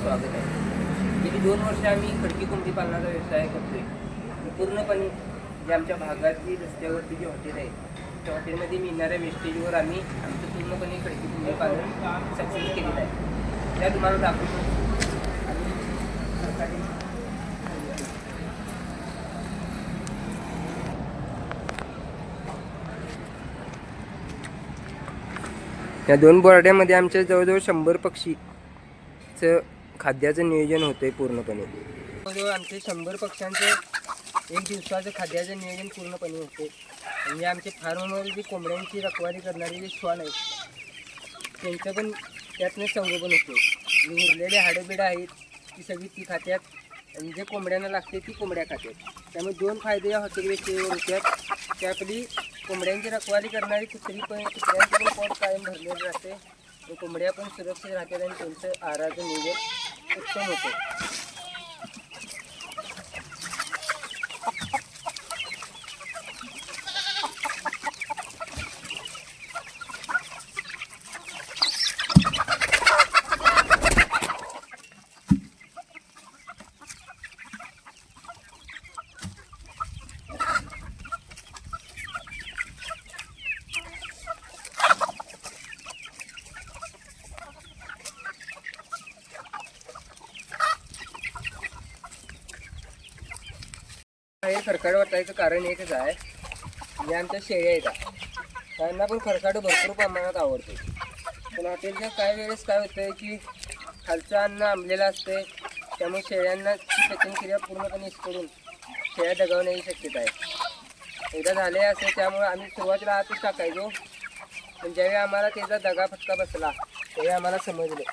स्वागत आहे. गेली 2 वर्ष आम्ही खडकी कोंबडी पालनाचा व्यवसाय करतोय. पूर्णपणे जे आमच्या भागातली रस्त्यावरती जे हॉटेल आहे त्या हॉटेलमध्ये मिळणाऱ्या वेस्टेजवर आम्ही आमचं पूर्णपणे खडकी कोंबडी पालन सक्सेस केलेलं आहे. त्या तुम्हाला दाखवतो. या 2 बोर्ड्यामध्ये आमच्या जवळजवळ 100 पक्षीचं खाद्याचं नियोजन होतं आहे पूर्णपणे. जवळजवळ आमचे 100 पक्ष्यांचं एक दिवसाचं खाद्याचं नियोजन पूर्णपणे होते. म्हणजे आमचे फार्मवर जी कोंबड्यांची रखवाली करणारे जे श्वान आहेत त्यांचं पण त्यातनं संगोपन होते. जी उरलेले हाडंबिडं आहेत ती सगळी ती खात्यात आणि जे कोंबड्यांना लागते ती कोंबड्या खात्यात. त्यामुळे 2 फायदे या हॉटेल वेस्टेजवर होत्यात. की आपली कोंबड्यांची रखवाली करणारी कुत्र्यांचं पण पोट कायम भरलेलं राहते आणि कोंबड्या पण सुरक्षित राहतात आणि त्यांचं आहाराचं नियोजन उत्तम होतं. हे खरकाड वाटायचं कारण एकच आहे, जे आमच्या शेळ्या आहेत त्यांना पण खरकाड भरपूर प्रमाणात आवडते. पण हॉटेलच्या काय वेळेस काय होतं की खालचं अन्न आंबलेलं असते, त्यामुळे शेळ्यांना ती पचनक्रिया पूर्णपणे करून शेळ्या दगावण्याची शक्यता आहे. एकदा झाले असे त्यामुळे आम्ही सुरुवातीला आतच टाकायचो, पण ज्यावेळी आम्हाला त्याचा दगा फटका बसला त्यावेळी आम्हाला समजलं.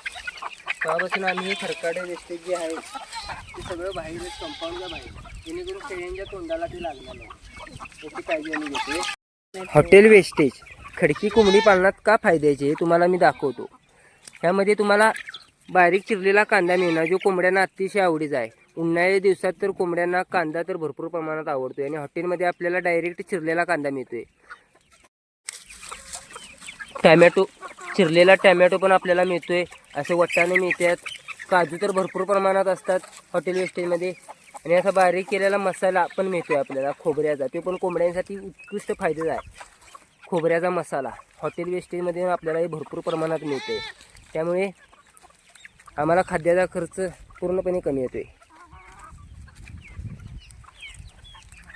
तेव्हापासून आम्ही हे खरकाड वेस्टेज जे आहे ते सगळं बाहेरच कंपाऊंडच्या बाहेर, जेणेकरून शेळ्यांच्या तोंडाला ते लागणार नाही याची काळजी आम्ही घेतो. हॉटेल वेस्टेज खडकी कोंबडी पालनात का फायद्याचे हे तुम्हाला मी दाखवतो. ह्यामध्ये तुम्हाला बारीक चिरलेला कांदा मिळणार, जो कोंबड्यांना अतिशय आवडीचा आहे. उन्हाळ्याच्या दिवसात तर कोंबड्यांना कांदा तर भरपूर प्रमाणात आवडतो आणि हॉटेलमध्ये आपल्याला डायरेक्ट चिरलेला कांदा मिळतोय. टॅमॅटो, चिरलेला टॅमॅटो पण आपल्याला मिळतोय. असे वाटाणे मिळतात. काजू तर भरपूर प्रमाणात असतात हॉटेल वेस्टेजमध्ये. आणि असा बारीक केलेला मसाला पण मिळतोय आपल्याला खोबऱ्याचा, ते पण कोंबड्यांसाठी उत्कृष्ट फायद्याचा आहे. खोबऱ्याचा मसाला हॉटेल वेस्टेजमध्ये आपल्याला भरपूर प्रमाणात मिळतोय. त्यामुळे आम्हाला खाद्याचा खर्च पूर्णपणे कमी येतोय.